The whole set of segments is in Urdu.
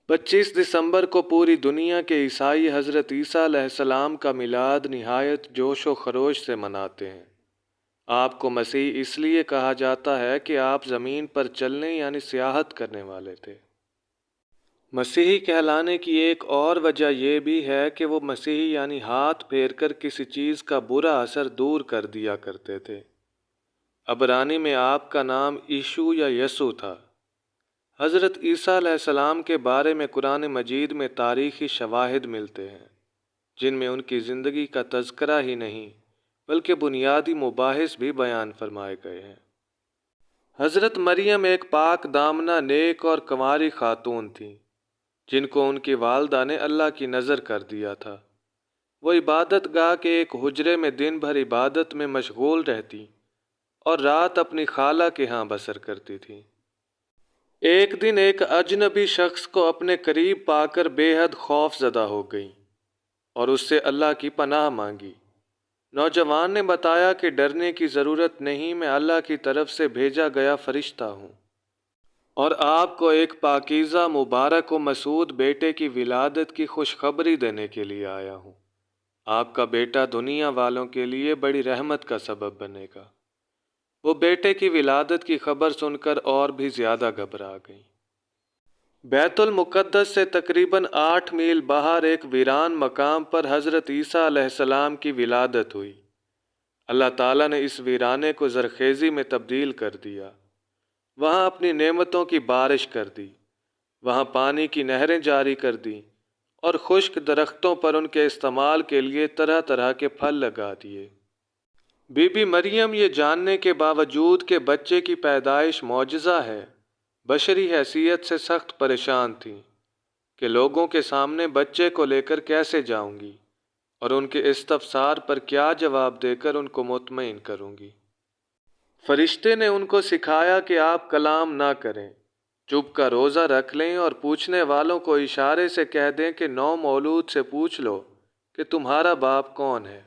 25 دسمبر کو پوری دنیا کے عیسائی حضرت عیسیٰ علیہ السلام کا میلاد نہایت جوش و خروش سے مناتے ہیں۔ آپ کو مسیح اس لیے کہا جاتا ہے کہ آپ زمین پر چلنے یعنی سیاحت کرنے والے تھے۔ مسیحی کہلانے کی ایک اور وجہ یہ بھی ہے کہ وہ مسیحی یعنی ہاتھ پھیر کر کسی چیز کا برا اثر دور کر دیا کرتے تھے۔ عبرانی میں آپ کا نام یشوع یا یسوع تھا۔ حضرت عیسیٰ علیہ السلام کے بارے میں قرآن مجید میں تاریخی شواہد ملتے ہیں، جن میں ان کی زندگی کا تذکرہ ہی نہیں بلکہ بنیادی مباحث بھی بیان فرمائے گئے ہیں۔ حضرت مریم ایک پاک دامنہ نیک اور کنواری خاتون تھیں، جن کو ان کی والدہ نے اللہ کی نذر کر دیا تھا۔ وہ عبادت گاہ کے ایک حجرے میں دن بھر عبادت میں مشغول رہتی اور رات اپنی خالہ کے ہاں بسر کرتی تھیں۔ ایک دن ایک اجنبی شخص کو اپنے قریب پا کر بے حد خوف زدہ ہو گئی اور اس سے اللہ کی پناہ مانگی۔ نوجوان نے بتایا کہ ڈرنے کی ضرورت نہیں، میں اللہ کی طرف سے بھیجا گیا فرشتہ ہوں اور آپ کو ایک پاکیزہ مبارک و مسعود بیٹے کی ولادت کی خوشخبری دینے کے لیے آیا ہوں۔ آپ کا بیٹا دنیا والوں کے لیے بڑی رحمت کا سبب بنے گا۔ وہ بیٹے کی ولادت کی خبر سن کر اور بھی زیادہ گھبرا گئی۔ بیت المقدس سے تقریباً 8 میل باہر ایک ویران مقام پر حضرت عیسیٰ علیہ السلام کی ولادت ہوئی۔ اللہ تعالیٰ نے اس ویرانے کو زرخیزی میں تبدیل کر دیا، وہاں اپنی نعمتوں کی بارش کر دی، وہاں پانی کی نہریں جاری کر دیں اور خشک درختوں پر ان کے استعمال کے لیے طرح طرح کے پھل لگا دیے۔ بی بی مریم یہ جاننے کے باوجود کہ بچے کی پیدائش معجزہ ہے، بشری حیثیت سے سخت پریشان تھیں کہ لوگوں کے سامنے بچے کو لے کر کیسے جاؤں گی اور ان کے استفسار پر کیا جواب دے کر ان کو مطمئن کروں گی۔ فرشتے نے ان کو سکھایا کہ آپ کلام نہ کریں، چپ کا روزہ رکھ لیں اور پوچھنے والوں کو اشارے سے کہہ دیں کہ نو مولود سے پوچھ لو کہ تمہارا باپ کون ہے۔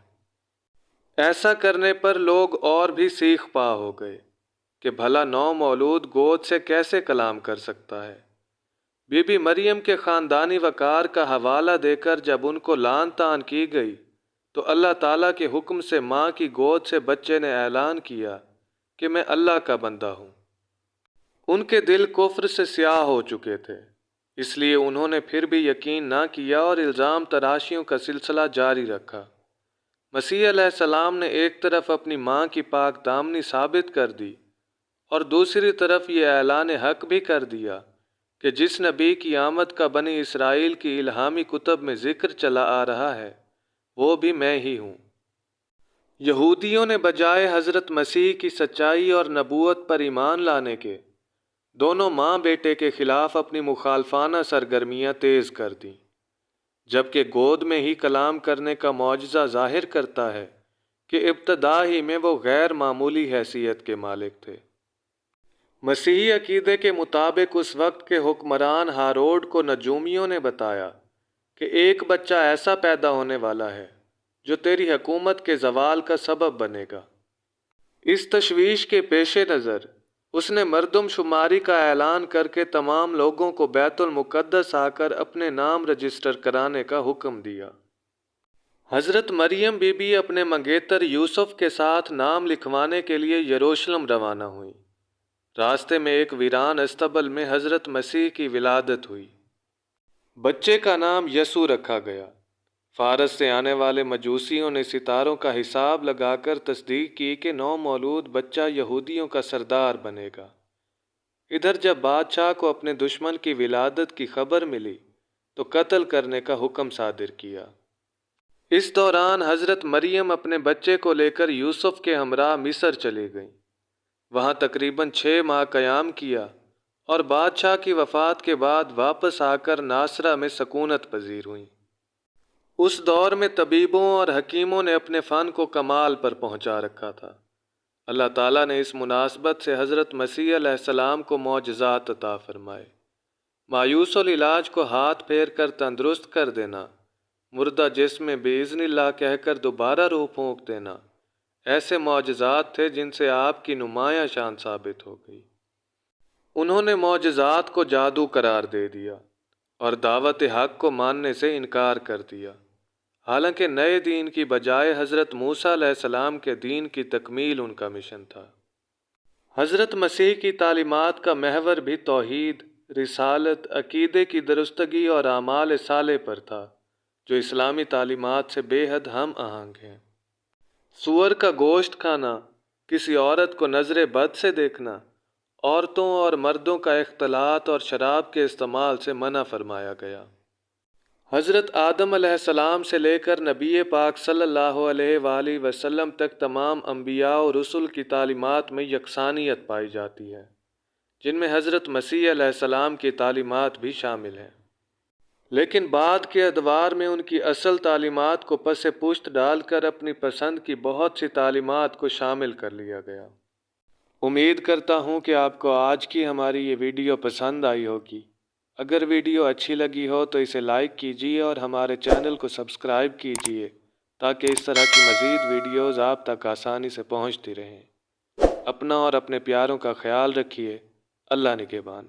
ایسا کرنے پر لوگ اور بھی سیخ پا ہو گئے کہ بھلا نو مولود گود سے کیسے کلام کر سکتا ہے۔ بی بی مریم کے خاندانی وقار کا حوالہ دے کر جب ان کو لعن طعن کی گئی تو اللہ تعالیٰ کے حکم سے ماں کی گود سے بچے نے اعلان کیا کہ میں اللہ کا بندہ ہوں۔ ان کے دل کفر سے سیاہ ہو چکے تھے، اس لیے انہوں نے پھر بھی یقین نہ کیا اور الزام تراشیوں کا سلسلہ جاری رکھا۔ مسیح علیہ السلام نے ایک طرف اپنی ماں کی پاک دامنی ثابت کر دی اور دوسری طرف یہ اعلان حق بھی کر دیا کہ جس نبی کی آمد کا بنی اسرائیل کی الہامی کتب میں ذکر چلا آ رہا ہے وہ بھی میں ہی ہوں۔ یہودیوں نے بجائے حضرت مسیح کی سچائی اور نبوت پر ایمان لانے کے دونوں ماں بیٹے کے خلاف اپنی مخالفانہ سرگرمیاں تیز کر دیں، جبکہ گود میں ہی کلام کرنے کا معجزہ ظاہر کرتا ہے کہ ابتدا ہی میں وہ غیر معمولی حیثیت کے مالک تھے۔ مسیحی عقیدے کے مطابق اس وقت کے حکمران ہاروڈ کو نجومیوں نے بتایا کہ ایک بچہ ایسا پیدا ہونے والا ہے جو تیری حکومت کے زوال کا سبب بنے گا۔ اس تشویش کے پیش نظر اس نے مردم شماری کا اعلان کر کے تمام لوگوں کو بیت المقدس آ کر اپنے نام رجسٹر کرانے کا حکم دیا۔ حضرت مریم بی بی اپنے منگیتر یوسف کے ساتھ نام لکھوانے کے لیے یروشلم روانہ ہوئیں۔ راستے میں ایک ویران استبل میں حضرت مسیح کی ولادت ہوئی۔ بچے کا نام یسوع رکھا گیا۔ فارس سے آنے والے مجوسیوں نے ستاروں کا حساب لگا کر تصدیق کی کہ نو مولود بچہ یہودیوں کا سردار بنے گا۔ ادھر جب بادشاہ کو اپنے دشمن کی ولادت کی خبر ملی تو قتل کرنے کا حکم صادر کیا۔ اس دوران حضرت مریم اپنے بچے کو لے کر یوسف کے ہمراہ مصر چلی گئیں۔ وہاں تقریباً 6 ماہ قیام کیا اور بادشاہ کی وفات کے بعد واپس آ کر ناصرہ میں سکونت پذیر ہوئیں۔ اس دور میں طبیبوں اور حکیموں نے اپنے فن کو کمال پر پہنچا رکھا تھا۔ اللہ تعالیٰ نے اس مناسبت سے حضرت مسیح علیہ السلام کو معجزات عطا فرمائے۔ مایوس العلاج کو ہاتھ پھیر کر تندرست کر دینا، مردہ جسم میں بِإِذْنِ اللہ کہہ کر دوبارہ روح پھونک دینا، ایسے معجزات تھے جن سے آپ کی نمایاں شان ثابت ہو گئی۔ انہوں نے معجزات کو جادو قرار دے دیا اور دعوت حق کو ماننے سے انکار کر دیا، حالانکہ نئے دین کی بجائے حضرت موسیٰ علیہ السلام کے دین کی تکمیل ان کا مشن تھا۔ حضرت مسیح کی تعلیمات کا محور بھی توحید، رسالت، عقیدے کی درستگی اور اعمال صالح پر تھا، جو اسلامی تعلیمات سے بے حد ہم آہنگ ہیں۔ سور کا گوشت کھانا، کسی عورت کو نظر بد سے دیکھنا، عورتوں اور مردوں کا اختلاط اور شراب کے استعمال سے منع فرمایا گیا۔ حضرت آدم علیہ السلام سے لے کر نبی پاک صلی اللہ علیہ وآلہ وسلم تک تمام انبیاء و رسل کی تعلیمات میں یکسانیت پائی جاتی ہے، جن میں حضرت مسیح علیہ السلام کی تعلیمات بھی شامل ہیں، لیکن بعد کے ادوار میں ان کی اصل تعلیمات کو پس پشت ڈال کر اپنی پسند کی بہت سی تعلیمات کو شامل کر لیا گیا۔ امید کرتا ہوں کہ آپ کو آج کی ہماری یہ ویڈیو پسند آئی ہوگی۔ اگر ویڈیو اچھی لگی ہو تو اسے لائک کیجیے اور ہمارے چینل کو سبسکرائب کیجیے تاکہ اس طرح کی مزید ویڈیوز آپ تک آسانی سے پہنچتی رہیں۔ اپنا اور اپنے پیاروں کا خیال رکھیے۔ اللہ نگہبان۔